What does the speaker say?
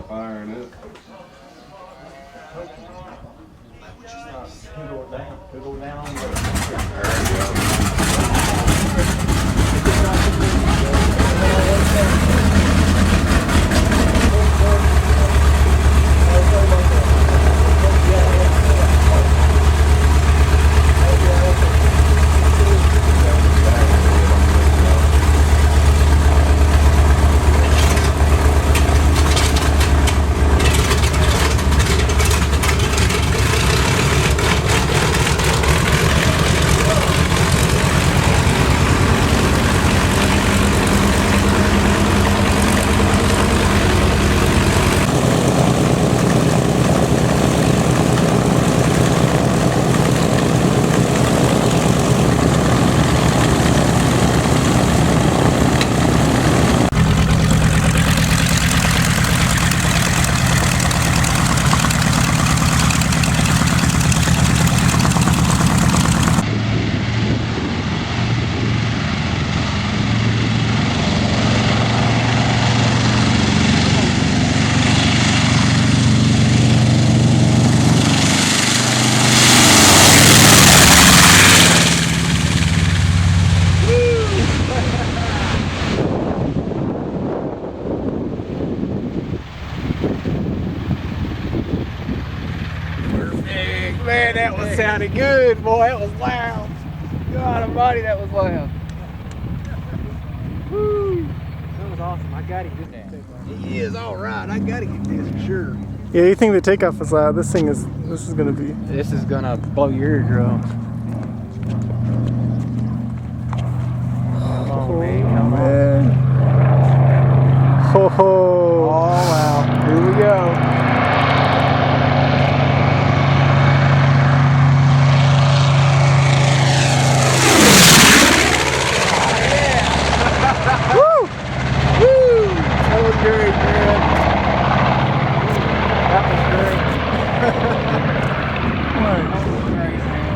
fire in it. Who go down on the Man, that was sounding good, boy. That was loud. God almighty, that was loud. Woo. That was awesome. I gotta get this. He is all right. I gotta get this for sure. Yeah, you think the takeoff is loud? This is gonna be. This is gonna blow your eardrum. Come on, man. Come on. Ho ho. Oh wow. Here we go. That was great, man. That was great. That was great, man.